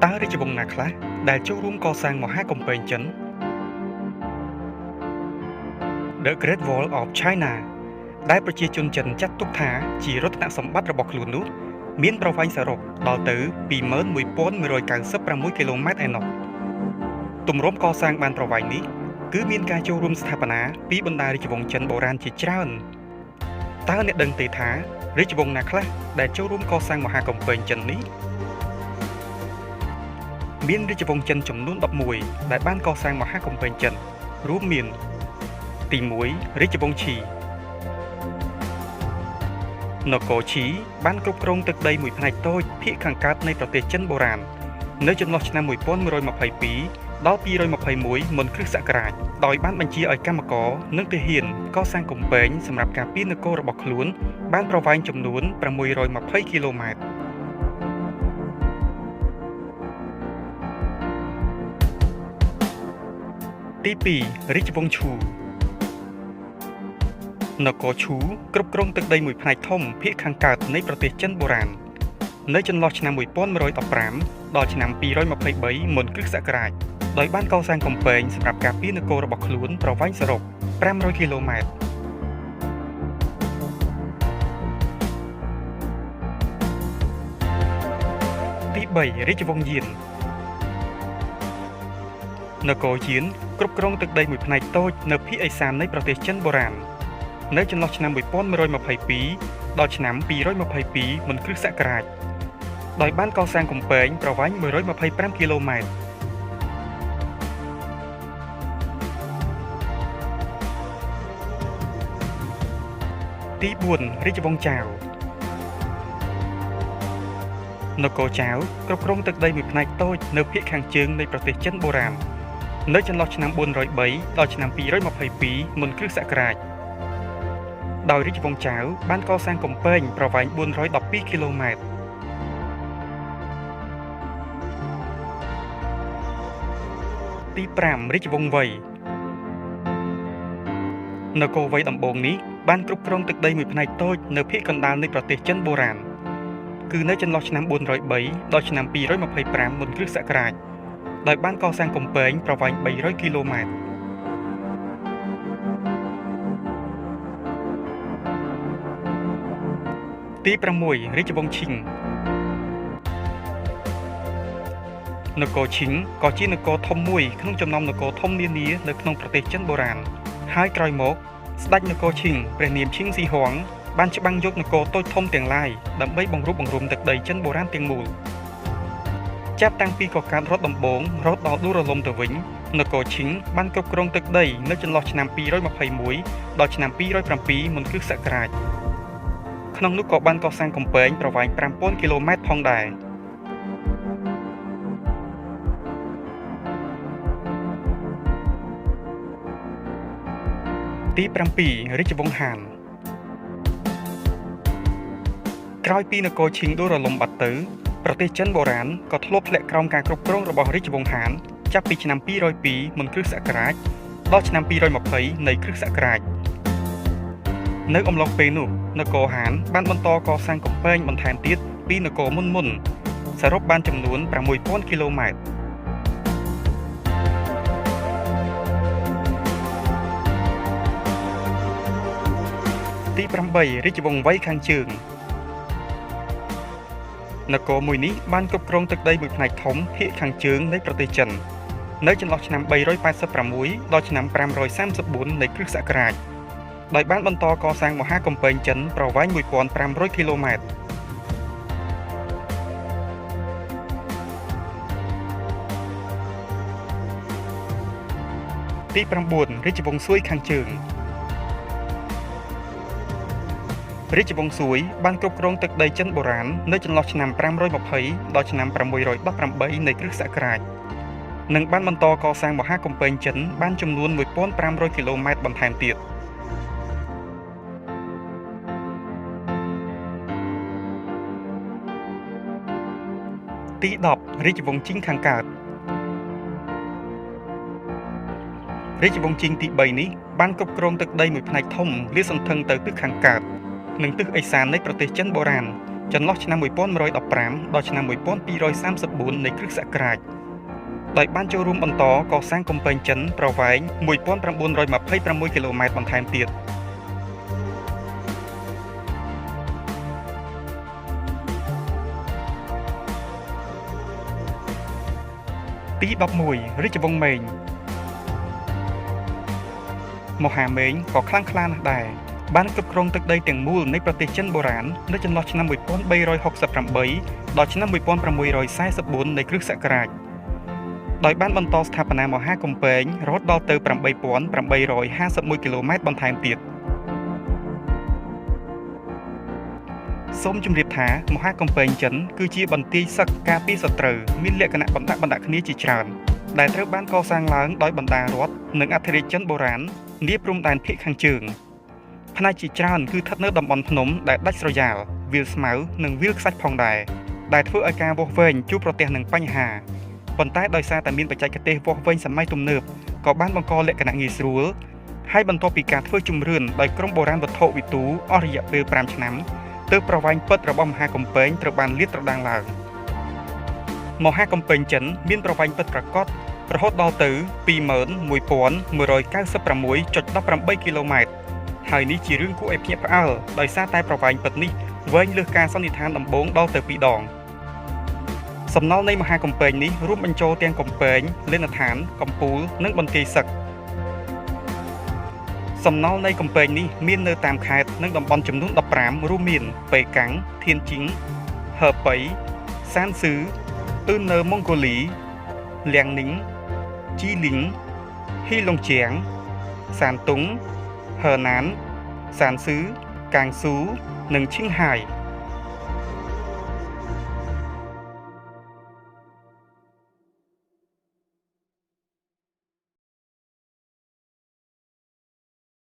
តើរាជវង្សណាខ្លះដែលចូលរួមកសាងមហាកំពែងចិន The Great Wall of China ដែលប្រជាជនចិនចាត់ទុកថាជារតនសម្បត្តិរបស់ខ្លួននោះមានប្រវែងសរុបដល់ទៅ 21,196 គីឡូម៉ែត្រឯណោះទម្រាំកសាងបានប្រវែងនេះគឺមានការចូលរួមស្ថាបនាពីបណ្ដារាជវង្សចិនបុរាណជាច្រើនតើអ្នកដឹងទេថារាជវង្សណាខ្លះដែលចូលរួមកសាងមហាកំពែងចិននេះមានរាជវង្សចិនចំនួន11ដែលបានកសាងមហាកំពែងចិនរួមមានទី1រាជវង្សឈីនគរឈីបានគ្រប់គ្រងទឹកដីមួយផ្នែកតូចភាគខាងកើតនៃប្រទេសចិនបុរាណនៅចន្លោះឆ្នាំ1122ដល់221មុនគ្រិស្តសករាជដោយបានបញ្ជាឲ្យកម្មករនិងទាហានកសាងកំពែងសម្រាប់ការពារនគររបស់ខ្លួនបានប្រវែងចំនួន620គីឡូម៉ែត្រទី2រាជវង្សឈូនគរឈូគ្រប់គ្រងទឹកដីមួយផ្នែកធំភាគខាងកើតនៃប្រទេសចិនបុរាណនៅចន្លោះឆ្នាំ1115ដល់ឆ្នាំ223មុនគ្រិស្តសករាជដោយបានកសាងកំពែងសម្រាប់ការពារនគររបស់ខ្លួនប្រវែងសរុប500គីឡូម៉ែត្រទី3រាជវង្សយាននគរយានគ្រប់គ្រងទឹកដីមួយផ្នែកតូចនៅភាគឦសាននៃប្រទេសចិនបុរាណនៅចន្លោះឆ្នាំ1122ដល់ឆ្នាំ222មុនគ្រិស្តសករាជដោយបានកសាងកំពែងប្រវែង125គីឡូម៉ែត្រទី4រាជវង្សចាវនគរចាវគ្រប់គ្រងទឹកដីមួយផ្នែកតូចនៅភាគខាងជើងនៃប្រទេសចិនបុរាណនៅចន្លោះឆ្នាំ403ដល់ឆ្នាំ222មុនគ្រិស្តសករាជដោយរាជវង្សចាវបានកសាងកំពែងប្រវែង412គីឡូម៉ែត្រទី5រាជវង្សវៃនគរវៃដំបូងនេះបានគ្រប់គ្រងទឹកដីមួយផ្នែកតូចនៅភាគកណ្ដាលនៃប្រទេសចិនបុរាណគឺនៅចន្លោះឆ្នាំ403ដល់ឆ្នាំ225មុនគ្រិស្តសករាជដោយបានកសាងកំពែងប្រវែង300គីឡូម៉ែត្រទី6រាជវង្សឈីងនគរឈីងក៏ជានគរធំមួយក្នុងចំណោមនគរធំនានានៅក្នុងប្រទេសចិនបុរាណហើយក្រោយមកស្ដេចនគរឈីងព្រះនាមឈីងស៊ីហួងបានច្បាំងយកនគរតូចធំទាំងឡាយដើម្បីបង្រួបបង្រួមទឹកដីចិនបុរាណទាំងមូលចាប់តាំងពីកកើតរដ្ឋដំបូងរហូតដល់ដួលរលំទៅវិញនគរឈីងបានគ្រប់គ្រងទឹកដីនៅចន្លោះឆ្នាំ221ដល់ឆ្នាំ207មុនគ្រិស្តសករាជក្នុងនោះក៏បានកសាងកំពែងប្រវែង5000គីឡូម៉ែត្រផងដែរទី7រាជវង្សហានក្រោយពីនគរឈីងដួលរលំបាត់ទៅប្រទេសចិនបុរាណក៏ធ្លាប់ធ្លាក់ក្រោមការគ្រប់គ្រងរបស់រាជវង្សហានចាប់ពីឆ្នាំ202មុនគ្រិស្តសករាជដល់ឆ្នាំ220នៃគ្រិស្តសករាជនៅអំឡុងពេលនោះនគរហានបានបន្តកសាងកំពែងបន្ថែមទៀតពីនគរមុនសរុបបានចំនួន6000គីឡូម៉ែត្រទី8រាជវង្សវៃខាងជើងនគរមួយនេះបានគ្រប់គ្រងទឹកដីមួយផ្នែកធំភាគខាងជើងនៃប្រទេសចិននៅចន្លោះឆ្នាំ386ដល់ឆ្នាំ534នៃគ្រិស្តសករាជដោយបានបន្តកសាងមហាកំពែងចិនប្រវែង1500គីឡូម៉ែត្រទី9រាជវង្សសួយខាងជើងរាជវង្សសួយបានគ្រប់គ្រងទឹកដីចិនបុរាណនៅចន្លោះឆ្នាំ520ដល់ឆ្នាំ618នៃគ្រិស្តសករាជនិងបានបន្តកសាងមហាកំពែងចិនបានចំនួន1500គីឡូម៉ែត្របន្ថែមទៀតទី10រាជវង្សជីងខាងកើតរាជវង្សជីងទី3នេះបានគ្រប់គ្រងទឹកដីមួយផ្នែកធំលាតសន្ធឹងទៅទិសខាងកើតនិងទិសឦសាននៃប្រទេសចិនបុរាណ ចន្លោះឆ្នាំ1115ដល់ឆ្នាំ1234នៃគ្រិស្តសករាជដោយបានចូលរួមបន្តកសាងកំពែងចិនប្រវែង1926គីឡូម៉ែត្របន្ថែមទៀតទី11រាជវង្សម៉េងមហាម៉េងក៏ខ្លាំងក្លាណាស់ដែរបានគ្រប់គ្រងទឹកដីទាំងមូលនៃប្រទេសចិនបុរាណនៅចន្លោះឆ្នាំ1368ដល់ឆ្នាំ1644នៃគ្រិស្តសករាជដោយបានបន្តស្ថាបនាមហាកំពែងរហូតដល់ទៅ8851គីឡូម៉ែត្របន្ថែមទៀតសូមជម្រាបថាមហាកំពែងចិនគឺជាបន្ទាយសឹកការពារសត្រូវមានលក្ខណៈបណ្ដាក់គ្នាជាច្រើនដែលត្រូវបានកសាងឡើងដោយបណ្ដារដ្ឋនិងអធិរាជចិនបុរាណនាព្រំដែនភាគខាងជើងផ្នែកជាច្រើនគឺស្ថិតនៅតំបន់ភ្នំដែលដាច់ស្រយាលវាលស្មៅនិងវាលខ្សាច់ផងដែរដែលធ្វើឲ្យការវាស់វែងជួបប្រទះនឹងបញ្ហាប៉ុន្តែដោយសារតែមានបច្ចេកទេសវាស់វែងសម័យទំនើបក៏បានបង្កលក្ខណៈងាយស្រួលហើយបន្ទាប់ពីការធ្វើជំរឿនដោយក្រុមបុរាណវត្ថុវិទូអស់រយៈពេល5ឆ្នាំទើបប្រវែងពិតរបស់មហាកំពែងត្រូវបានលាតត្រដាងឡើងមហាកំពែងចិនមានប្រវែងពិតប្រាកដរហូតដល់ទៅ 21196.18 គីឡូម៉ែត្រហើយនេះជារឿងគួរឲ្យភ្ញាក់ផ្អើលដោយសារតែប្រវែងពិតនេះវែងលើសការសន្និដ្ឋានដំបូងដល់ទៅ2ដងសំណល់នៃមហាកំពែងនេះរួមបញ្ចូលទាំងកំពែងលេនដ្ឋានកំពូលនិងបន្ទាយសឹកសំណល់នៃកំពែងនេះមាននៅតាមខេត្តនិងតំបន់ចំនួន15រួមមានប៉េកាំងធានជីងហឺប៉ៃសានស៊ឺអ៊ឺនៅម៉ុងហ្គូលីលៀងនីងជីលីងហ៊ីឡុងជៀងសានតុងហឺណានសានស៊ឺកាងស៊ូនិងឈីងហាយ